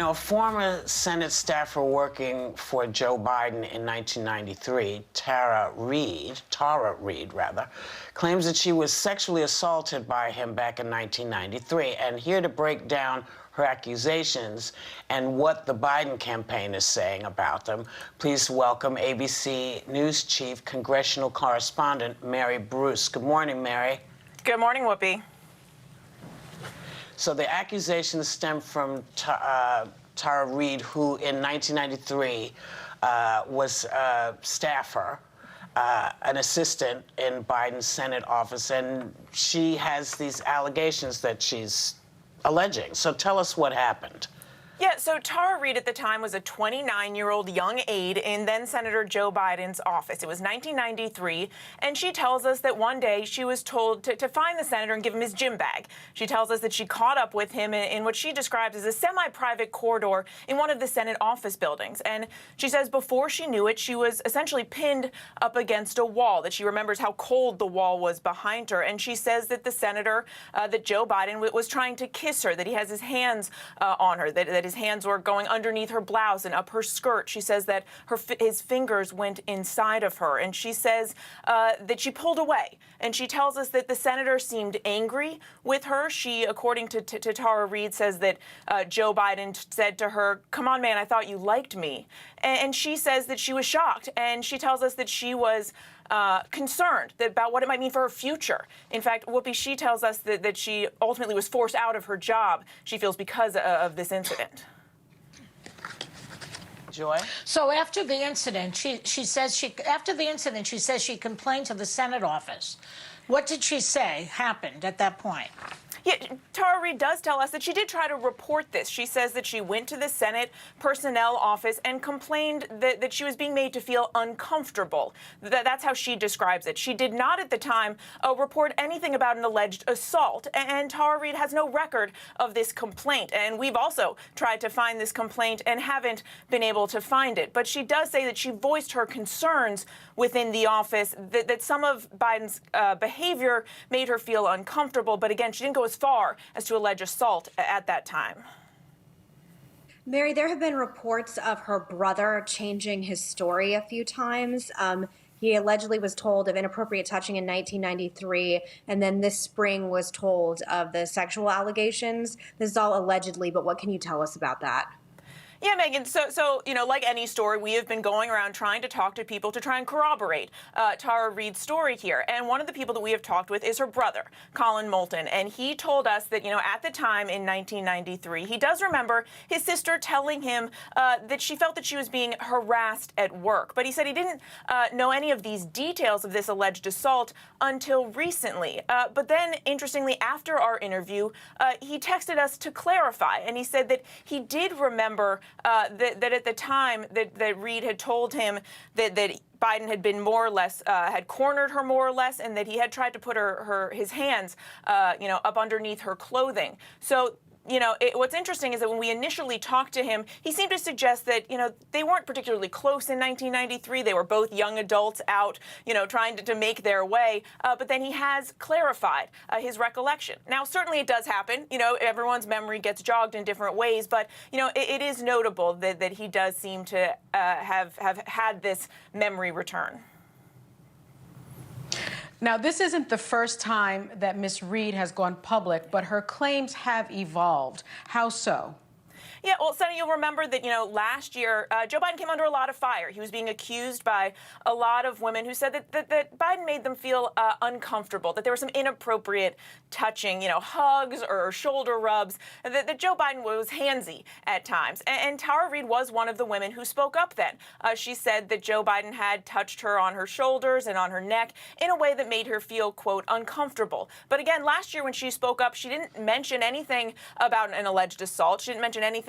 A former Senate staffer working for Joe Biden in 1993, Tara Reade, claims that she was sexually assaulted by him back in 1993. And here to break down her accusations and what the Biden campaign is saying about them, please welcome ABC News Chief Congressional Correspondent Mary Bruce. Good morning, Mary. Good morning, Whoopi. So the accusations stem from Tara Reade, who in 1993 was a staffer, an assistant in Biden's Senate office, and she has these allegations that she's alleging. So tell us what happened. Yeah, so Tara Reade at the time was a 29-year-old young aide in then-Senator Joe Biden's office. It was 1993, and she tells us that one day she was told to find the senator and give him his gym bag. She tells us that she caught up with him in what she describes as a semi-private corridor in one of the Senate office buildings. And she says before she knew it, she was essentially pinned up against a wall, that she remembers how cold the wall was behind her. And she says that the senator, that Joe Biden was trying to kiss her, that he has his hands on her, that his hands were going underneath her blouse and up her skirt. She says that his fingers went inside of her, and she says that she pulled away. And she tells us that the senator seemed angry with her. She, according to Tara Reade, says that Joe Biden said to her, "Come on, man, I thought you liked me." And she says that she was shocked, and she tells us that she was concerned about what it might mean for her future. In fact, Whoopi, she tells us that she ultimately was forced out of her job, she feels, because of this incident. Joy? So after the incident, she says she complained to the Senate office. What did she say happened at that point? Yeah, Tara Reade does tell us that she did try to report this. She says that she went to the Senate personnel office and complained that she was being made to feel uncomfortable. That's how she describes it. She did not at the time report anything about an alleged assault, and Tara Reade has no record of this complaint. And we've also tried to find this complaint and haven't been able to find it. But she does say that she voiced her concerns within the office, that some of Biden's behavior made her feel uncomfortable. But again, she didn't go as far as to allege assault at that time. Mary, there have been reports of her brother changing his story a few times. He allegedly was told of inappropriate touching in 1993, and then this spring was told of the sexual allegations. This is all allegedly, but what can you tell us about that? Yeah, Megan, so like any story, we have been going around trying to talk to people to try and corroborate Tara Reade's story here. And one of the people that we have talked with is her brother, Colin Moulton. And he told us that, at the time in 1993, he does remember his sister telling him that she felt that she was being harassed at work. But he said he didn't know any of these details of this alleged assault until recently. But then, interestingly, after our interview, he texted us to clarify. And he said that he did remember that at the time that Reade had told him that Biden had been more or less, had cornered her more or less, and that he had tried to put his hands, up underneath her clothing. So, what's interesting is that when we initially talked to him, he seemed to suggest that, they weren't particularly close in 1993. They were both young adults out, trying to make their way. But then he has clarified his recollection. Now, certainly it does happen. Everyone's memory gets jogged in different ways. But, it is notable that he does seem to have had this memory return. Now, this isn't the first time that Ms. Reade has gone public, but her claims have evolved. How so? Yeah, well, Sonny, you'll remember that, last year, Joe Biden came under a lot of fire. He was being accused by a lot of women who said that Biden made them feel uncomfortable, that there was some inappropriate touching, hugs or shoulder rubs, that Joe Biden was handsy at times. And Tara Reade was one of the women who spoke up then. She said that Joe Biden had touched her on her shoulders and on her neck in a way that made her feel, quote, uncomfortable. But again, last year when she spoke up, she didn't mention anything about an alleged assault. She didn't mention anything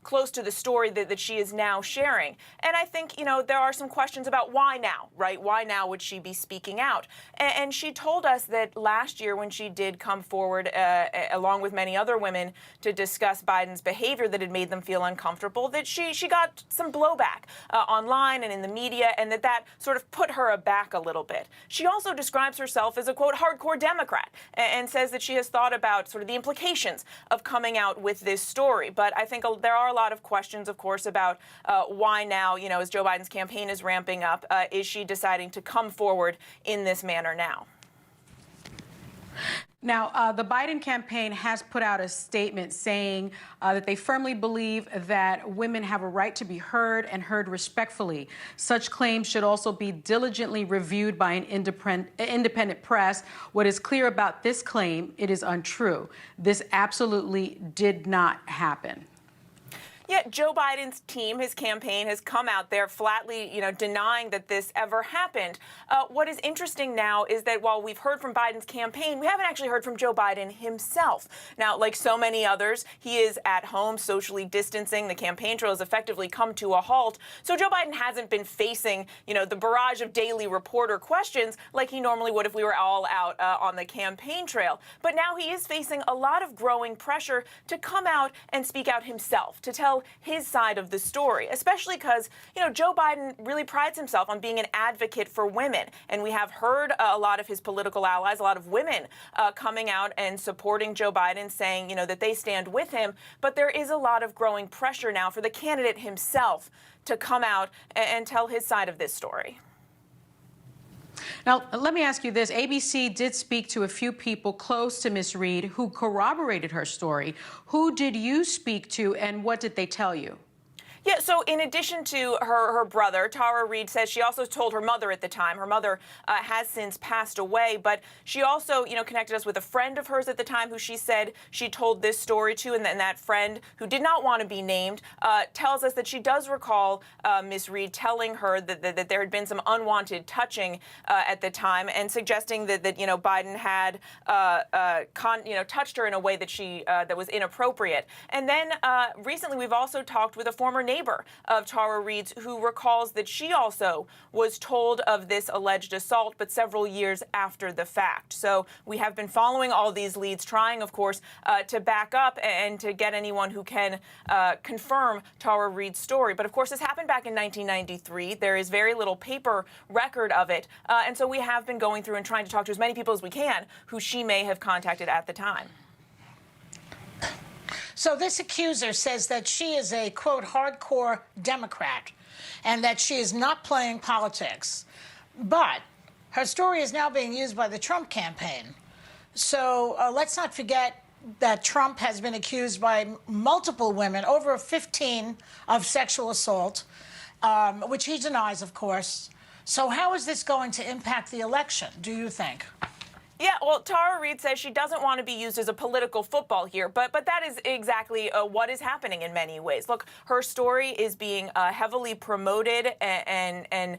close to the story that she is now sharing. And I think, there are some questions about why now, right? Why now would she be speaking out? And she told us that last year when she did come forward, along with many other women, to discuss Biden's behavior that had made them feel uncomfortable, that she got some blowback online and in the media, and that sort of put her aback a little bit. She also describes herself as a, quote, hardcore Democrat, and says that she has thought about sort of the implications of coming out with this story. But I think there are a lot of questions, of course, about why now, as Joe Biden's campaign is ramping up, is she deciding to come forward in this manner now? Now, the Biden campaign has put out a statement saying that they firmly believe that women have a right to be heard and heard respectfully. Such claims should also be diligently reviewed by an independent press. What is clear about this claim, it is untrue. This absolutely did not happen. Yet Joe Biden's team, his campaign, has come out there flatly, denying that this ever happened. What is interesting now is that while we've heard from Biden's campaign, we haven't actually heard from Joe Biden himself. Now, like so many others, he is at home socially distancing. The campaign trail has effectively come to a halt. So Joe Biden hasn't been facing, the barrage of daily reporter questions like he normally would if we were all out on the campaign trail. But now he is facing a lot of growing pressure to come out and speak out himself, to tell his side of the story, especially because, Joe Biden really prides himself on being an advocate for women. And we have heard a lot of his political allies, a lot of women coming out and supporting Joe Biden, saying, that they stand with him. But there is a lot of growing pressure now for the candidate himself to come out and tell his side of this story. Now, let me ask you this. ABC did speak to a few people close to Ms. Reade who corroborated her story. Who did you speak to, and what did they tell you? Yeah, so in addition to her brother, Tara Reade says she also told her mother at the time. Her mother has since passed away, but she also, connected us with a friend of hers at the time who she said she told this story to, and then that friend, who did not want to be named, tells us that she does recall Ms. Reade telling her that there had been some unwanted touching at the time, and suggesting that Biden had touched her in a way that that was inappropriate. And then recently we've also talked with a former neighbor of Tara Reade's who recalls that she also was told of this alleged assault, but several years after the fact. So we have been following all these leads, trying, of course, to back up and to get anyone who can confirm Tara Reade's story. But of course, this happened back in 1993. There is very little paper record of it. And so we have been going through and trying to talk to as many people as we can who she may have contacted at the time. So this accuser says that she is a, quote, hardcore Democrat and that she is not playing politics. But her story is now being used by the Trump campaign. So let's not forget that Trump has been accused by multiple women, over 15, of sexual assault, which he denies, of course. So how is this going to impact the election, do you think? Yeah, well, Tara Reade says she doesn't want to be used as a political football here, but that is exactly what is happening in many ways. Look, her story is being heavily promoted and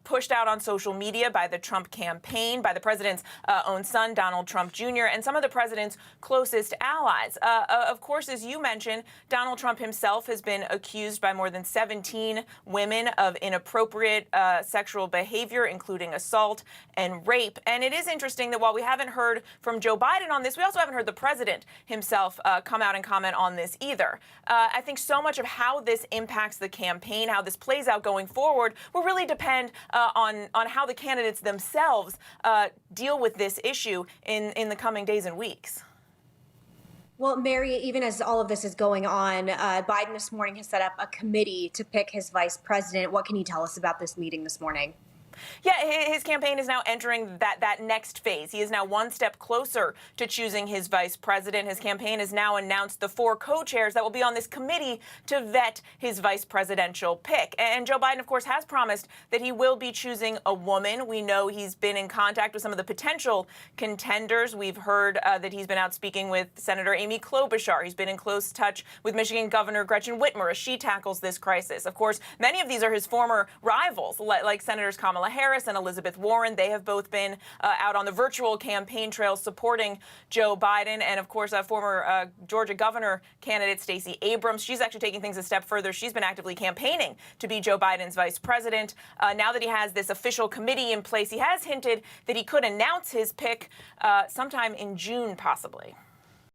pushed out on social media by the Trump campaign, by the president's own son, Donald Trump Jr., and some of the president's closest allies. Of course, as you mentioned, Donald Trump himself has been accused by more than 17 women of inappropriate sexual behavior, including assault and rape. And it is interesting that while we haven't heard from Joe Biden on this, we also haven't heard the president himself come out and comment on this either. I think so much of how this impacts the campaign, how this plays out going forward, will really depend on how the candidates themselves deal with this issue in the coming days and weeks. Well, Mary, even as all of this is going on, Biden this morning has set up a committee to pick his vice president. What can you tell us about this meeting this morning? Yeah, his campaign is now entering that next phase. He is now one step closer to choosing his vice president. His campaign has now announced the 4 co-chairs that will be on this committee to vet his vice presidential pick. And Joe Biden, of course, has promised that he will be choosing a woman. We know he's been in contact with some of the potential contenders. We've heard that he's been out speaking with Senator Amy Klobuchar. He's been in close touch with Michigan Governor Gretchen Whitmer as she tackles this crisis. Of course, many of these are his former rivals, like Senators Kamala Harris and Elizabeth Warren. They have both been out on the virtual campaign trail supporting Joe Biden. And of course, former Georgia governor candidate Stacey Abrams. She's actually taking things a step further. She's been actively campaigning to be Joe Biden's vice president. Now that he has this official committee in place, he has hinted that he could announce his pick sometime in June, possibly.